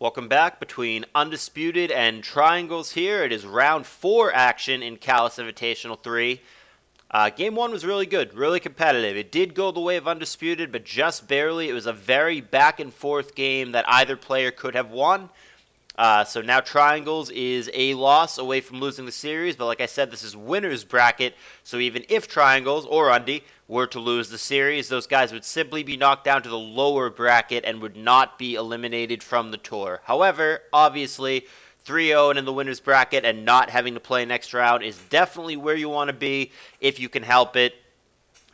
Welcome back between Undisputed and Triangles here. It is round 4 action in CALLOUS Invitational 3. Game 1 was really good, really competitive. It did go the way of Undisputed, but just barely. It was a very back-and-forth game that either player could have won. So now Triangles is a loss away from losing the series, but like I said, this is winner's bracket, so even if Triangles or Undy were to lose the series, those guys would simply be knocked down to the lower bracket and would not be eliminated from the tour. However, obviously, 3-0 and in the winner's bracket and not having to play next round is definitely where you want to be if you can help it.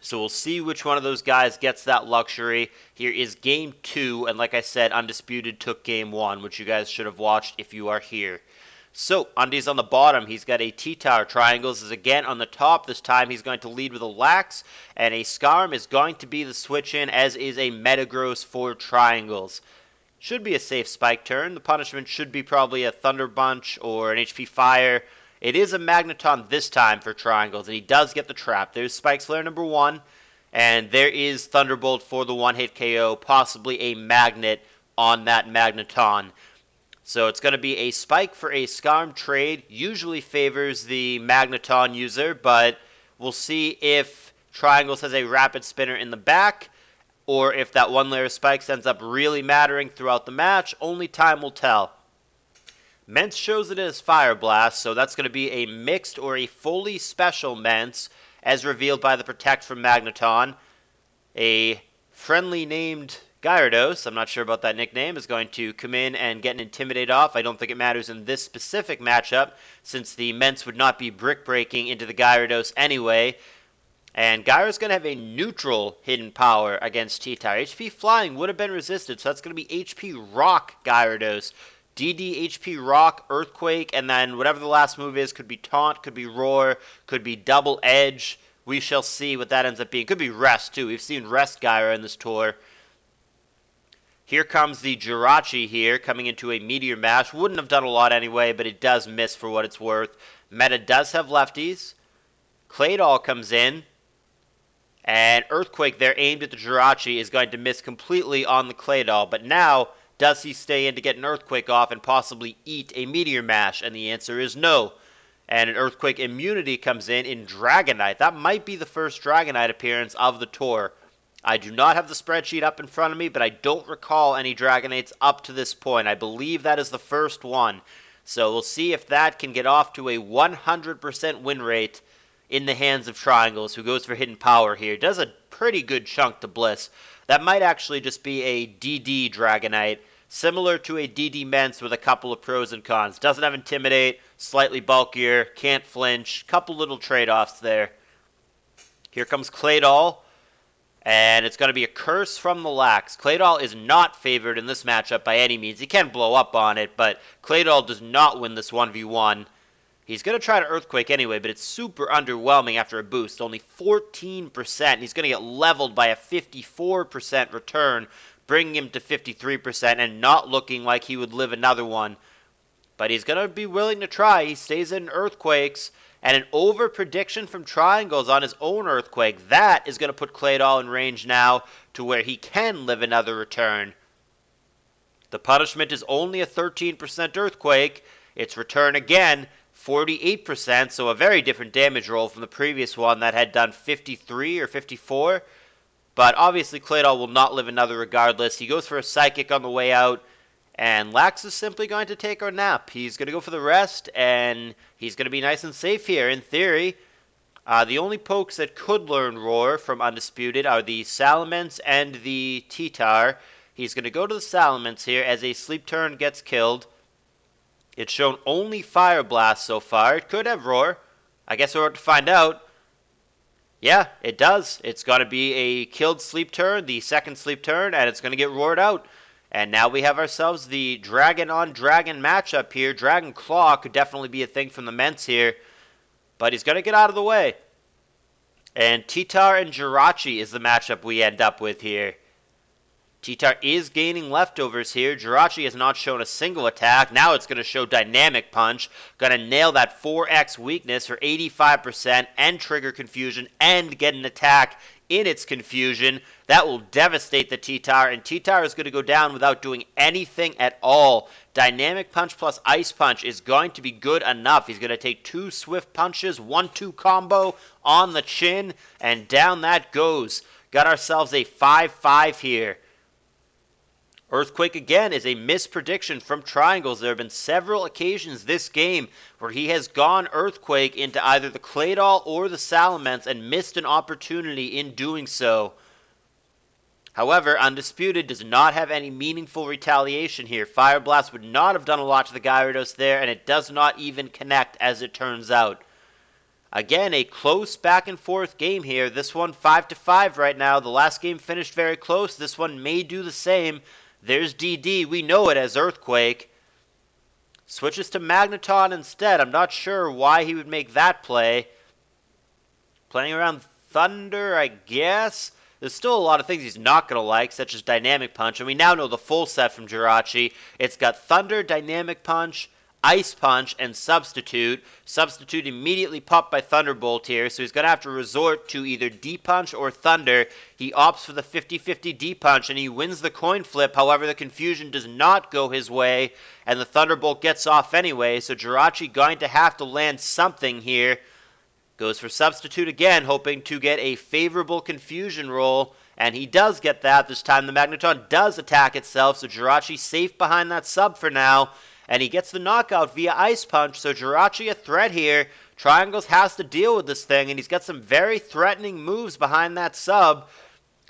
So we'll see which one of those guys gets that luxury. Here is Game 2, and like I said, Undisputed took Game 1, which you guys should have watched if you are here. So, Undy's on the bottom. He's got a T-Tower. Triangles is again on the top. This time he's going to lead with a Lax, and a Skarm is going to be the switch-in, as is a Metagross for Triangles. Should be a safe spike turn. The punishment should be probably a Thunder Bunch or an HP Fire. It is a Magneton this time for Triangles, and he does get the trap. There's Spike Flare number 1, and there is Thunderbolt for the one-hit KO, possibly a Magnet on that Magneton. So it's going to be a Spike for a Skarm trade. Usually favors the Magneton user, but we'll see if Triangles has a Rapid Spinner in the back, or if that one layer of spikes ends up really mattering throughout the match. Only time will tell. Mence shows it as Fire Blast, so that's going to be a mixed or a fully special Mence, as revealed by the Protect from Magneton. A friendly named Gyarados, I'm not sure about that nickname, is going to come in and get an Intimidate off. I don't think it matters in this specific matchup, since the Mence would not be brick breaking into the Gyarados anyway. And Gyara's going to have a neutral hidden power against T-Tower. HP Flying would have been resisted, so that's going to be HP Rock Gyarados. DD, HP Rock, Earthquake, and then whatever the last move is, could be Taunt, could be Roar, could be Double Edge. We shall see what that ends up being. Could be Rest, too. We've seen Rest Gyara in this tour. Here comes the Jirachi here, coming into a Meteor Mash. Wouldn't have done a lot anyway, but it does miss for what it's worth. Meta does have lefties. Claydol comes in. And Earthquake there, aimed at the Jirachi, is going to miss completely on the Claydol. But now, does he stay in to get an Earthquake off and possibly eat a Meteor Mash? And the answer is no. And an Earthquake immunity comes in Dragonite. That might be the first Dragonite appearance of the tour. I do not have the spreadsheet up in front of me, but I don't recall any Dragonites up to this point. I believe that is the first one. So we'll see if that can get off to a 100% win rate in the hands of Triangles, who goes for Hidden Power here. Does a pretty good chunk to Bliss. That might actually just be a DD Dragonite, similar to a DD Mence with a couple of pros and cons. Doesn't have Intimidate, slightly bulkier, can't flinch, couple little trade-offs there. Here comes Claydol, and it's going to be a Curse from the Lax. Claydol is not favored in this matchup by any means. He can blow up on it, but Claydol does not win this 1v1. He's going to try to Earthquake anyway, but it's super underwhelming after a boost. Only 14%. He's going to get leveled by a 54% return, bringing him to 53% and not looking like he would live another one. But he's going to be willing to try. He stays in Earthquakes, and an over-prediction from Triangles on his own Earthquake. That is going to put Claydol in range now to where he can live another return. The punishment is only a 13% Earthquake. Its return again, 48%, so a very different damage roll from the previous one that had done 53 or 54. But obviously Claydol will not live another regardless. He goes for a Psychic on the way out, and Lax is simply going to take a nap. He's going to go for the rest, and he's going to be nice and safe here, in theory. The only pokes that could learn Roar from Undisputed are the Salamence and the T-Tar. He's going to go to the Salamence here as a Sleep Turn gets killed. It's shown only Fire Blast so far. It could have Roar. I guess we're about to find out. Yeah, it does. It's going to be a killed Sleep Turn, the second Sleep Turn, and it's going to get roared out. And now we have ourselves the Dragon-on-Dragon matchup here. Dragon Claw could definitely be a thing from the Mence here, but he's going to get out of the way. And T-Tar and Jirachi is the matchup we end up with here. T-Tar is gaining leftovers here. Jirachi has not shown a single attack. Now it's going to show Dynamic Punch. Going to nail that 4x weakness for 85% and trigger confusion and get an attack in its confusion. That will devastate the T-Tower, and T-Tower is going to go down without doing anything at all. Dynamic Punch plus Ice Punch is going to be good enough. He's going to take 2 swift punches, 1-2 combo on the chin, and down that goes. Got ourselves a 5-5 here. Earthquake again is a misprediction from Triangles. There have been several occasions this game where he has gone Earthquake into either the Claydol or the Salamence and missed an opportunity in doing so. However, Undisputed does not have any meaningful retaliation here. Fire Blast would not have done a lot to the Gyarados there, and it does not even connect as it turns out. Again, a close back and forth game here. This one 5-5 right now. The last game finished very close. This one may do the same. There's DD. We know it as Earthquake. Switches to Magneton instead. I'm not sure why he would make that play. Playing around Thunder, I guess. There's still a lot of things he's not going to like, such as Dynamic Punch. And we now know the full set from Jirachi. It's got Thunder, Dynamic Punch, Ice Punch, and Substitute. Substitute immediately popped by Thunderbolt here, so he's going to have to resort to either D-Punch or Thunder. He opts for the 50-50 D-Punch, and he wins the coin flip. However, the confusion does not go his way, and the Thunderbolt gets off anyway, so Jirachi going to have to land something here. Goes for Substitute again, hoping to get a favorable confusion roll, and he does get that. This time the Magneton does attack itself, so Jirachi safe behind that sub for now. And he gets the knockout via Ice Punch, so Jirachi a threat here. Triangles has to deal with this thing, and he's got some very threatening moves behind that sub.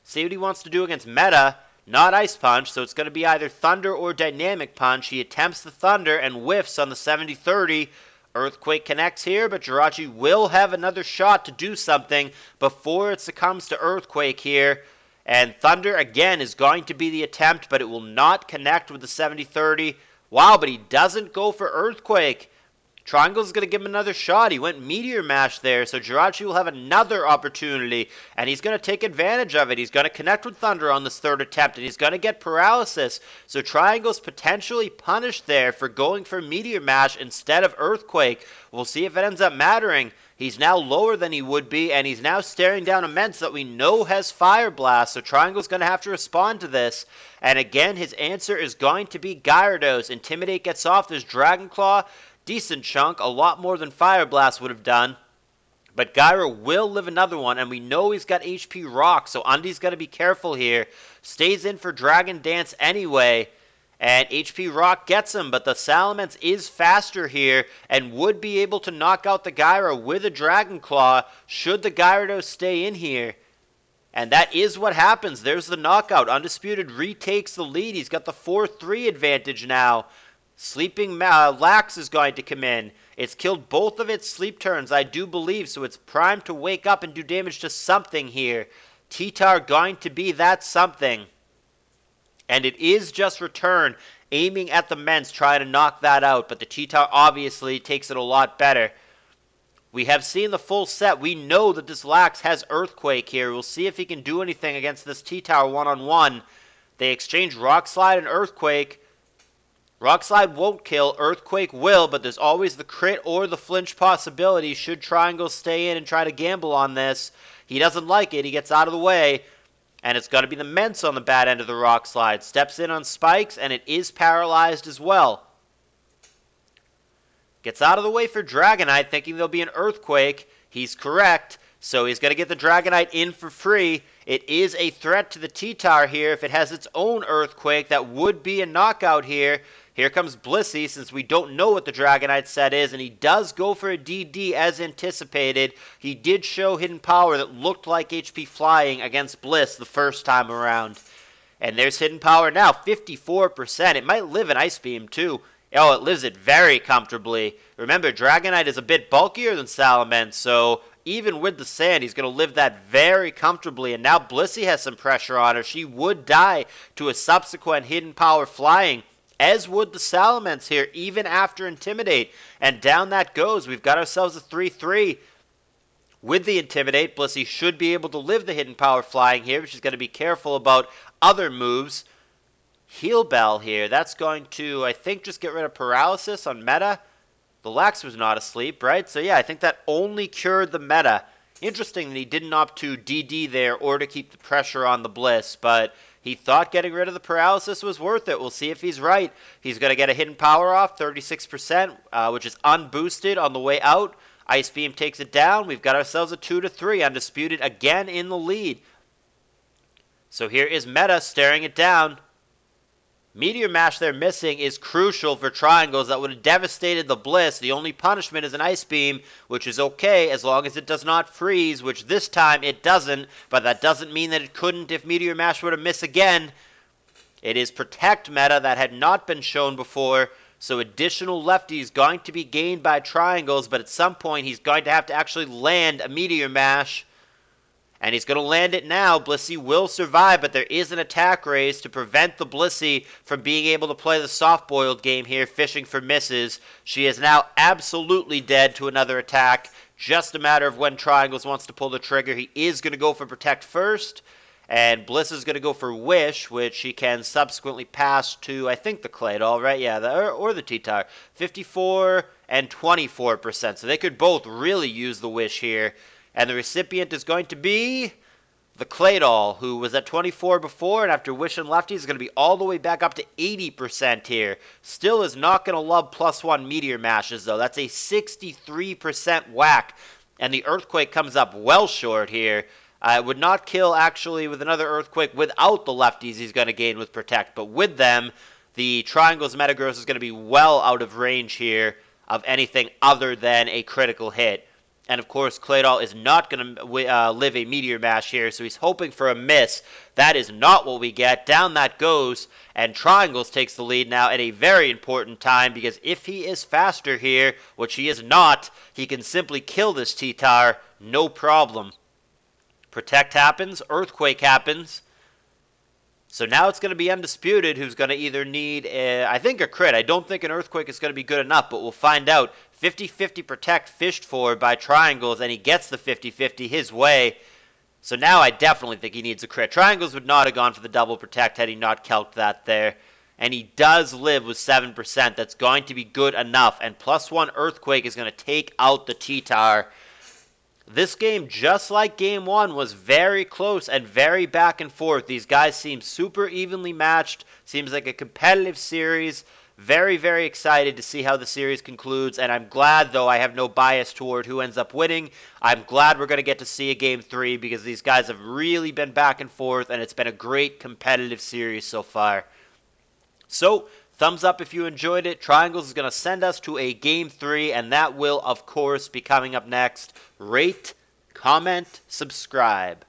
See what he wants to do against Meta. Not Ice Punch, so it's going to be either Thunder or Dynamic Punch. He attempts the Thunder and whiffs on the 70-30. Earthquake connects here, but Jirachi will have another shot to do something before it succumbs to Earthquake here. And Thunder, again, is going to be the attempt, but it will not connect with the 70-30. Wow, but he doesn't go for Earthquake. Triangle's going to give him another shot. He went Meteor Mash there, so Jirachi will have another opportunity, and he's going to take advantage of it. He's going to connect with Thunder on this third attempt, and he's going to get Paralysis. So Triangle's potentially punished there for going for Meteor Mash instead of Earthquake. We'll see if it ends up mattering. He's now lower than he would be, and he's now staring down Immense that we know has Fire Blast, so Triangle's going to have to respond to this. And again, his answer is going to be Gyarados. Intimidate gets off. There's Dragon Claw. Decent chunk, a lot more than Fire Blast would have done. But Gyro will live another one, and we know he's got HP Rock, so Undi's got to be careful here. Stays in for Dragon Dance anyway, and HP Rock gets him, but the Salamence is faster here and would be able to knock out the Gyro with a Dragon Claw should the Gyarados stay in here. And that is what happens. There's the knockout. Undisputed retakes the lead. He's got the 4-3 advantage now. Sleeping Lax is going to come in. It's killed both of its sleep turns, I do believe, so it's primed to wake up and do damage to something here. T-Tar going to be that something. And it is just Return, aiming at the Mence, trying to knock that out, but the T-Tar obviously takes it a lot better. We have seen the full set. We know that this Lax has Earthquake here. We'll see if he can do anything against this T-Tar one-on-one. They exchange Rock Slide and Earthquake. Rock Slide won't kill, Earthquake will, but there's always the crit or the flinch possibility should Triangle stay in and try to gamble on this. He doesn't like it, he gets out of the way, and it's going to be the Mence on the bad end of the Rock Slide. Steps in on Spikes, and it is paralyzed as well. Gets out of the way for Dragonite, thinking there'll be an Earthquake. He's correct, so he's going to get the Dragonite in for free. It is a threat to the T-Tar here. If it has its own Earthquake, that would be a knockout here. Here comes Blissey, since we don't know what the Dragonite set is, and he does go for a DD as anticipated. He did show hidden power that looked like HP Flying against Bliss the first time around. And there's hidden power now, 54%. It might live in Ice Beam too. Oh, it lives it very comfortably. Remember, Dragonite is a bit bulkier than Salamence, so even with the sand, he's going to live that very comfortably. And now Blissey has some pressure on her. She would die to a subsequent hidden power Flying, as would the Salamence here, even after Intimidate. And down that goes. We've got ourselves a 3-3. With the Intimidate, Blissey should be able to live the hidden power Flying here, but she's got to be careful about other moves. Heal Bell here. That's going to, I think, just get rid of Paralysis on Meta. The Lax was not asleep, right? So yeah, I think that only cured the Meta. Interesting that he didn't opt to DD there or to keep the pressure on the Bliss, but he thought getting rid of the paralysis was worth it. We'll see if he's right. He's going to get a hidden power off, 36%, which is unboosted on the way out. Ice Beam takes it down. We've got ourselves a 2-3. Undisputed again in the lead. So here is Meta staring it down. Meteor Mash they're missing is crucial for triangles. That would have devastated the Bliss. The only punishment is an Ice Beam, which is okay as long as it does not freeze, which this time it doesn't, but that doesn't mean that it couldn't if Meteor Mash were to miss again. It is Protect meta that had not been shown before, so additional lefty is going to be gained by triangles, but at some point he's going to have to actually land a Meteor Mash. And he's going to land it now. Blissey will survive, but there is an attack raise to prevent the Blissey from being able to play the soft-boiled game here, fishing for misses. She is now absolutely dead to another attack. Just a matter of when Triangles wants to pull the trigger. He is going to go for Protect first, and Bliss is going to go for Wish, which he can subsequently pass to, I think, the Clay Doll, right? Yeah, or the T-Tar. 54 and 24%, so they could both really use the Wish here. And the recipient is going to be the Clay Doll, who was at 24 before, and after Wish and Lefty is going to be all the way back up to 80% here. Still is not going to love +1 Meteor Mashes, though. That's a 63% whack, and the Earthquake comes up well short here. It would not kill, actually, with another Earthquake without the lefties he's going to gain with Protect, but with them, the Triangle's Metagross is going to be well out of range here of anything other than a critical hit. And, of course, Clay Doll is not going to live a Meteor Mash here, so he's hoping for a miss. That is not what we get. Down that goes, and Triangles takes the lead now at a very important time, because if he is faster here, which he is not, he can simply kill this T-Tar, no problem. Protect happens, Earthquake happens. So now it's going to be Undisputed, who's going to either need, I think, a crit. I don't think an Earthquake is going to be good enough, but we'll find out. 50-50 Protect fished for by Triangles, and he gets the 50-50 his way. So now I definitely think he needs a crit. Triangles would not have gone for the double Protect had he not calced that there. And he does live with 7%. That's going to be good enough. And +1 Earthquake is going to take out the T-Tar. This game, just like Game 1, was very close and very back and forth. These guys seem super evenly matched. Seems like a competitive series. Very, very excited to see how the series concludes, and I'm glad, though I have no bias toward who ends up winning. I'm glad we're going to get to see a Game 3 because these guys have really been back and forth, and it's been a great competitive series so far. So, thumbs up if you enjoyed it. Triangles is going to send us to a Game 3, and that will, of course, be coming up next. Rate, comment, subscribe.